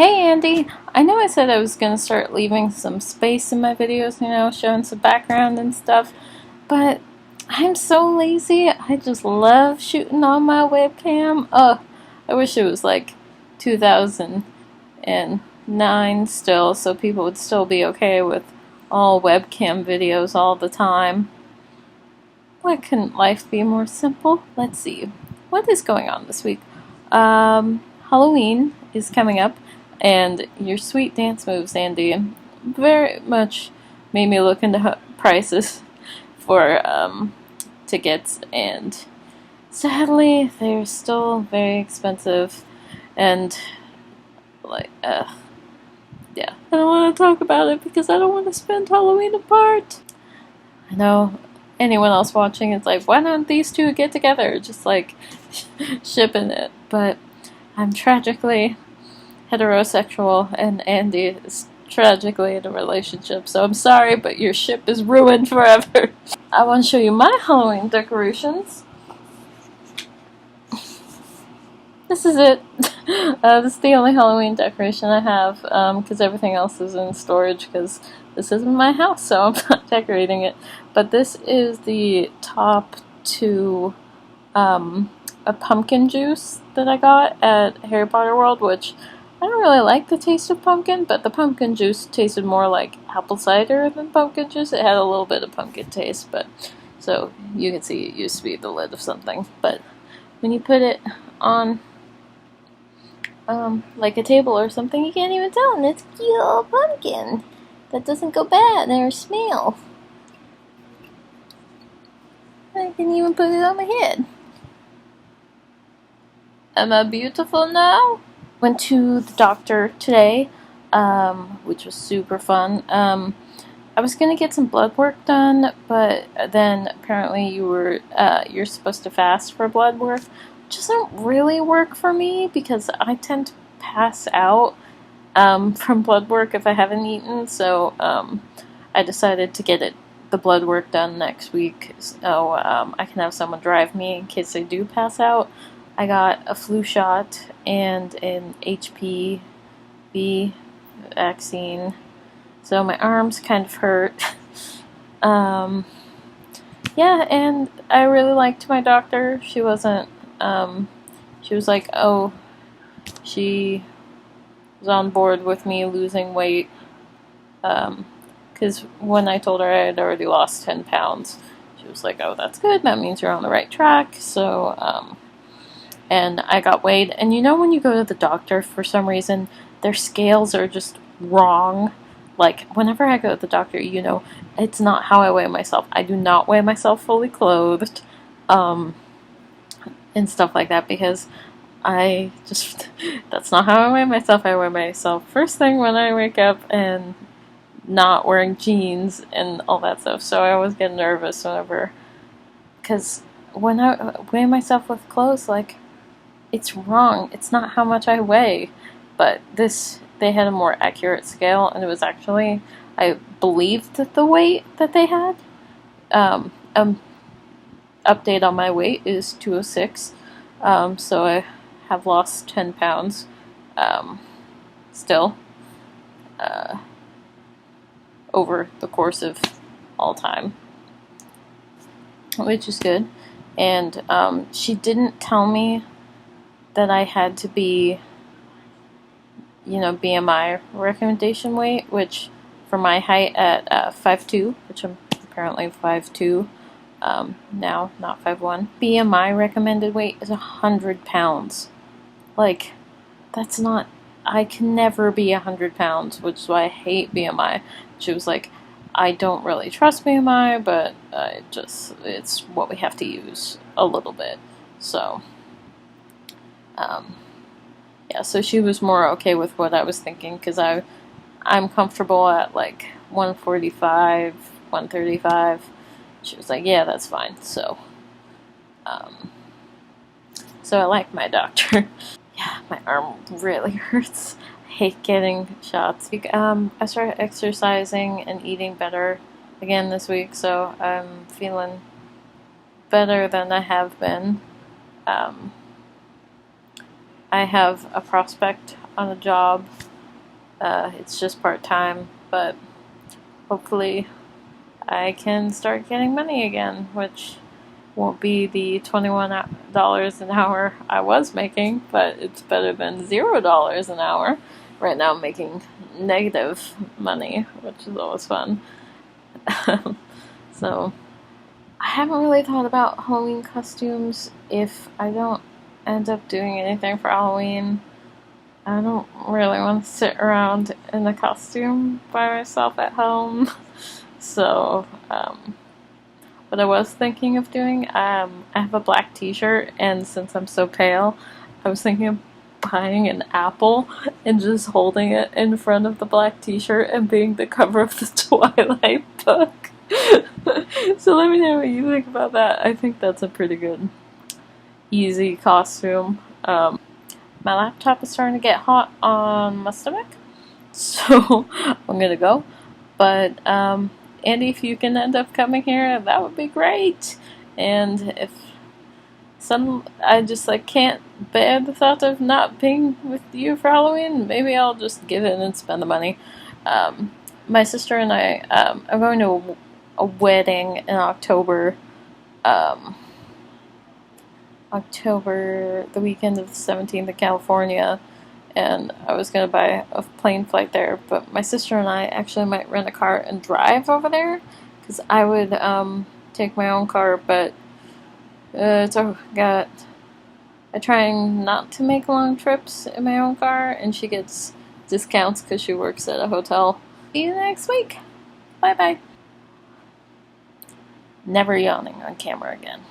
Hey Andy, I know I said I was going to start leaving some space in my videos, showing some background and stuff, but I'm so lazy. I just love shooting on my webcam. I wish it was like 2009 still, so people would still be okay with all webcam videos all the time. Why couldn't life be more simple? Let's see. What is going on this week? Halloween is coming up, and your sweet dance moves, Andy, very much made me look into prices for tickets, and sadly, they're still very expensive, and like, yeah, I don't want to talk about it because I don't want to spend Halloween apart. I know anyone else watching is like, why don't these two get together? Just like shipping it. But I'm tragically heterosexual, and Andy is tragically in a relationship. So I'm sorry, but your ship is ruined forever. I want to show you my Halloween decorations. This is it. This is the only Halloween decoration I have, because everything else is in storage, because this isn't my house, so I'm not decorating it. But this is the top to a pumpkin juice that I got at Harry Potter World, which I don't really like the taste of pumpkin, but the pumpkin juice tasted more like apple cider than pumpkin juice. It had a little bit of pumpkin taste, but so you can see it used to be the lid of something. But when you put it on like a table or something, you can't even tell, and it's a cute little pumpkin that doesn't go bad or smell. I can even put it on my head. Am I beautiful now? Went to the doctor today, which was super fun. I was gonna get some blood work done, but then apparently you're supposed to fast for blood work, which doesn't really work for me because I tend to pass out from blood work if I haven't eaten. So I decided to get the blood work done next week, so I can have someone drive me in case I do pass out. I got a flu shot and an HPV vaccine, so my arms kind of hurt. Yeah, and I really liked my doctor. She wasn't, she was like, oh, she was on board with me losing weight, because when I told her I had already lost 10 pounds, she was like, oh, that's good, that means you're on the right track. So, and I got weighed, and when you go to the doctor, for some reason, their scales are just wrong. Like, whenever I go to the doctor, it's not how I weigh myself. I do not weigh myself fully clothed, and stuff like that, because I just, that's not how I weigh myself. I weigh myself first thing when I wake up, and not wearing jeans and all that stuff. So I always get nervous whenever, because when I weigh myself with clothes, like, it's wrong. It's not how much I weigh. But they had a more accurate scale, and it was actually, I believed that the weight that they had, update on my weight is 206. So I have lost 10 pounds, still, over the course of all time, which is good. And she didn't tell me that I had to be, BMI recommendation weight, which for my height at 5'2", which I'm apparently 5'2", now, not 5'1", BMI recommended weight is 100 pounds. Like, that's not, I can never be 100 pounds, which is why I hate BMI. She was like, I don't really trust BMI, but it's what we have to use a little bit. So, yeah, so she was more okay with what I was thinking, because I'm comfortable at like 145, 135. She was like, yeah, that's fine. So I like my doctor. Yeah, my arm really hurts. I hate getting shots. I started exercising and eating better again this week, so I'm feeling better than I have been. I have a prospect on a job It's just part-time, but hopefully I can start getting money again, which won't be the $21 an hour I was making, but it's better than $0 an hour. Right now I'm making negative money, which is always fun. So I haven't really thought about Halloween costumes. If I don't end up doing anything for Halloween, I don't really want to sit around in a costume by myself at home. So, what I was thinking of doing, I have a black t-shirt, and since I'm so pale, I was thinking of buying an apple and just holding it in front of the black t-shirt and being the cover of the Twilight book. So let me know what you think about that. I think that's a pretty good, easy costume. My laptop is starting to get hot on my stomach, so I'm gonna go. But Andy, if you can end up coming here, that would be great. And if I just like can't bear the thought of not being with you for Halloween, maybe I'll just give in and spend the money. My sister and I are going to a wedding in October. October, the weekend of the 17th in California, and I was going to buy a plane flight there, but my sister and I actually might rent a car and drive over there, because I would take my own car, but I trying not to make long trips in my own car, and she gets discounts because she works at a hotel. See you next week. Bye bye. Never yawning on camera again.